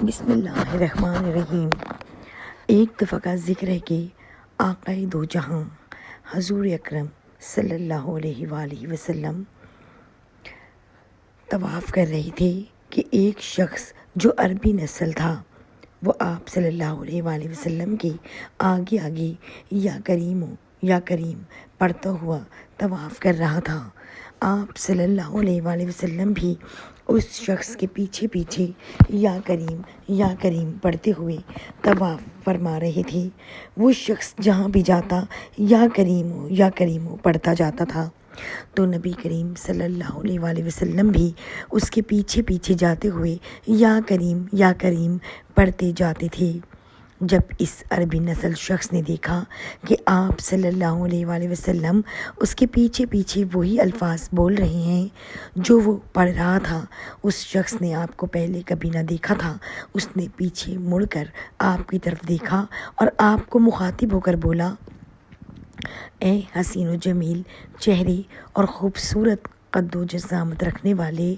بسم اللہ الرحمن الرحیم۔ ایک دفعہ کا ذکر ہے کہ آقائے دو جہاں حضور اکرم صلی اللہ علیہ وآلہ وسلم طواف کر رہے تھے کہ ایک شخص جو عربی نسل تھا وہ آپ صلی اللہ علیہ وآلہ وسلم کے آگے آگے یا کریم یا کریم پڑھتا ہوا طواف کر رہا تھا۔ آپ صلی اللہ علیہ وآلہ وسلم بھی اس شخص کے پیچھے پیچھے یا کریم پڑھتے ہوئے طواف فرما رہے تھے۔ وہ شخص جہاں بھی جاتا یا کریم پڑھتا جاتا تھا تو نبی کریم صلی اللہ علیہ وآلہ وسلم بھی اس کے پیچھے پیچھے جاتے ہوئے یا کریم پڑھتے جاتے تھے۔ جب اس عربی نسل شخص نے دیکھا کہ آپ صلی اللہ علیہ وآلہ وسلم اس کے پیچھے پیچھے وہی الفاظ بول رہے ہیں جو وہ پڑھ رہا تھا، اس شخص نے آپ کو پہلے کبھی نہ دیکھا تھا، اس نے پیچھے مڑ کر آپ کی طرف دیکھا اور آپ کو مخاطب ہو کر بولا، اے حسین و جمیل چہرے اور خوبصورت قد و جسامت رکھنے والے،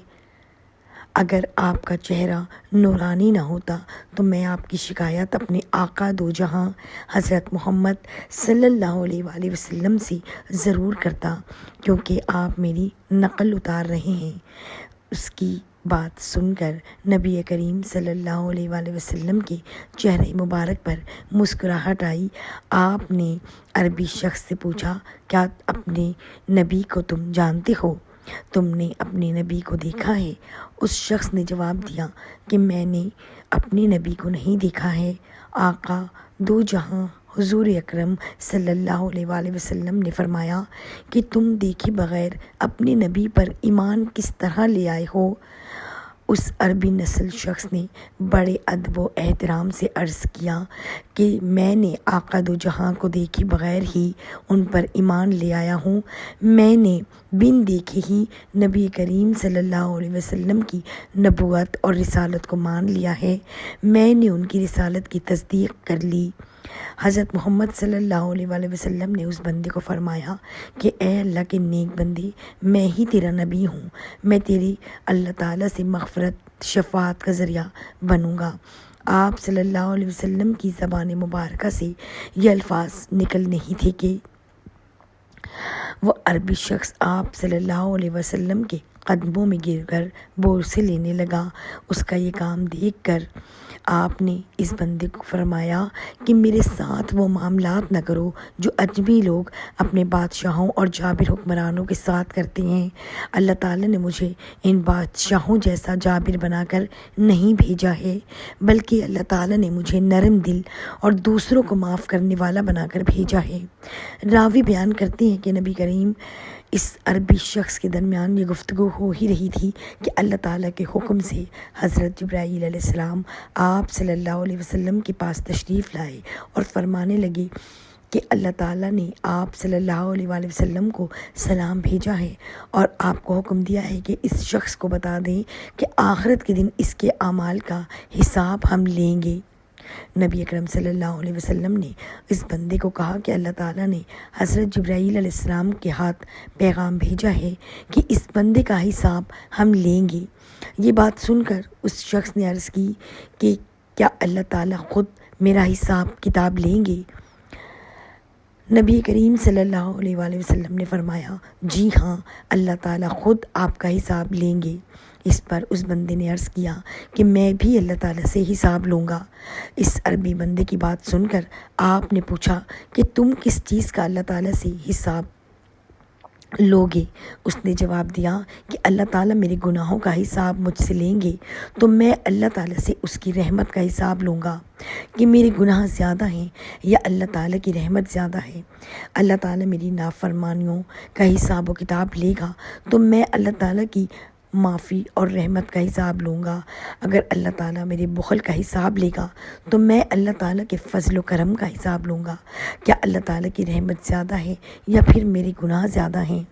اگر آپ کا چہرہ نورانی نہ ہوتا تو میں آپ کی شکایت اپنے آقا دو جہاں حضرت محمد صلی اللہ علیہ وآلہ وسلم سے ضرور کرتا، کیونکہ آپ میری نقل اتار رہے ہیں۔ اس کی بات سن کر نبی کریم صلی اللہ علیہ وآلہ وسلم کے چہرے مبارک پر مسکراہٹ آئی۔ آپ نے عربی شخص سے پوچھا، کیا اپنے نبی کو تم جانتے ہو؟ تم نے اپنے نبی کو دیکھا ہے؟ اس شخص نے جواب دیا کہ میں نے اپنے نبی کو نہیں دیکھا ہے۔ آقا دو جہاں حضور اکرم صلی اللہ علیہ وآلہ وسلم نے فرمایا کہ تم دیکھے بغیر اپنے نبی پر ایمان کس طرح لے آئے ہو؟ اس عربی نسل شخص نے بڑے ادب و احترام سے عرض کیا کہ میں نے آقا دو جہاں کو دیکھے بغیر ہی ان پر ایمان لے آیا ہوں۔ میں نے بن دیکھے ہی نبی کریم صلی اللہ علیہ وسلم کی نبوت اور رسالت کو مان لیا ہے۔ میں نے ان کی رسالت کی تصدیق کر لی۔ حضرت محمد صلی اللہ علیہ وآلہ وسلم نے اس بندے کو فرمایا کہ اے اللہ کے نیک بندے، میں ہی تیرا نبی ہوں، میں تیری اللہ تعالیٰ سے مغفرت شفاعت کا ذریعہ بنوں گا۔ آپ صلی اللہ علیہ وسلم کی زبان مبارکہ سے یہ الفاظ نکل نہیں تھے کہ وہ عربی شخص آپ صلی اللہ علیہ وسلم کے قدموں میں گر کر بوسے لینے لگا۔ اس کا یہ کام دیکھ کر آپ نے اس بندے کو فرمایا کہ میرے ساتھ وہ معاملات نہ کرو جو اجمی لوگ اپنے بادشاہوں اور جابر حکمرانوں کے ساتھ کرتے ہیں۔ اللہ تعالیٰ نے مجھے ان بادشاہوں جیسا جابر بنا کر نہیں بھیجا ہے، بلکہ اللہ تعالیٰ نے مجھے نرم دل اور دوسروں کو معاف کرنے والا بنا کر بھیجا ہے۔ راوی بیان کرتے ہیں کہ نبی کریم اس عربی شخص کے درمیان یہ گفتگو ہو ہی رہی تھی کہ اللہ تعالیٰ کے حکم سے حضرت جبرائیل علیہ السلام آپ صلی اللہ علیہ وسلم کے پاس تشریف لائے اور فرمانے لگے کہ اللہ تعالیٰ نے آپ صلی اللہ علیہ وآلہ وسلم کو سلام بھیجا ہے اور آپ کو حکم دیا ہے کہ اس شخص کو بتا دیں کہ آخرت کے دن اس کے اعمال کا حساب ہم لیں گے۔ نبی اکرم صلی اللہ علیہ وسلم نے اس بندے کو کہا کہ اللہ تعالیٰ نے حضرت جبرائیل علیہ السلام کے ہاتھ پیغام بھیجا ہے کہ اس بندے کا حساب ہم لیں گے۔ یہ بات سن کر اس شخص نے عرض کی کہ کیا اللہ تعالیٰ خود میرا حساب کتاب لیں گے؟ نبی کریم صلی اللہ علیہ وآلہ وسلم نے فرمایا، جی ہاں، اللہ تعالیٰ خود آپ کا حساب لیں گے۔ اس پر اس بندے نے عرض کیا کہ میں بھی اللہ تعالیٰ سے حساب لوں گا۔ اس عربی بندے کی بات سن کر آپ نے پوچھا کہ تم کس چیز کا اللہ تعالیٰ سے حساب لوگے؟ اس نے جواب دیا کہ اللہ تعالیٰ میرے گناہوں کا حساب مجھ سے لیں گے تو میں اللہ تعالیٰ سے اس کی رحمت کا حساب لوں گا کہ میرے گناہ زیادہ ہیں یا اللہ تعالیٰ کی رحمت زیادہ ہے۔ اللہ تعالیٰ میری نافرمانیوں کا حساب و کتاب لے گا تو میں اللہ تعالیٰ کی معافی اور رحمت کا حساب لوں گا۔ اگر اللہ تعالیٰ میرے بخل کا حساب لے گا تو میں اللہ تعالیٰ کے فضل و کرم کا حساب لوں گا۔ کیا اللہ تعالیٰ کی رحمت زیادہ ہے یا پھر میرے گناہ زیادہ ہیں؟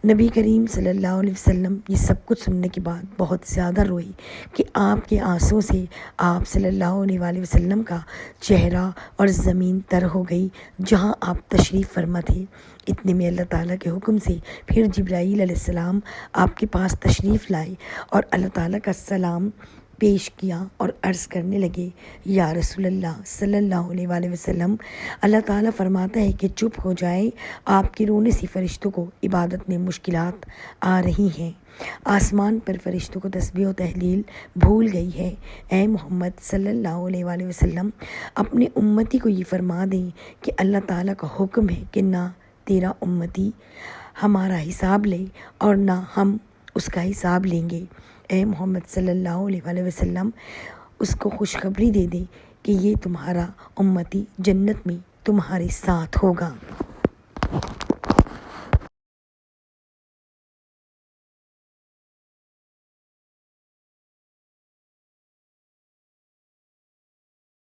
نبی کریم صلی اللہ علیہ وسلم یہ سب کچھ سننے کے بعد بہت زیادہ روئی کہ آپ کے آنسوں سے آپ صلی اللہ علیہ وآلہ وسلم کا چہرہ اور زمین تر ہو گئی جہاں آپ تشریف فرما تھے۔ اتنے میں اللہ تعالیٰ کے حکم سے پھر جبرائیل علیہ السلام آپ کے پاس تشریف لائے اور اللہ تعالیٰ کا سلام پیش کیا اور عرض کرنے لگے، یا رسول اللہ صلی اللہ علیہ وآلہ وسلم، اللہ تعالیٰ فرماتا ہے کہ چپ ہو جائے، آپ کے رونے سے فرشتوں کو عبادت میں مشکلات آ رہی ہیں، آسمان پر فرشتوں کو تسبیح و تحلیل بھول گئی ہے۔ اے محمد صلی اللہ علیہ وآلہ وسلم، اپنے امتی کو یہ فرما دیں کہ اللہ تعالیٰ کا حکم ہے کہ نہ تیرا امتی ہمارا حساب لے اور نہ ہم اس کا حساب لیں گے۔ اے محمد صلی اللہ علیہ وآلہ وسلم، اس کو خوشخبری دے دیں کہ یہ تمہارا امتی جنت میں تمہارے ساتھ ہوگا۔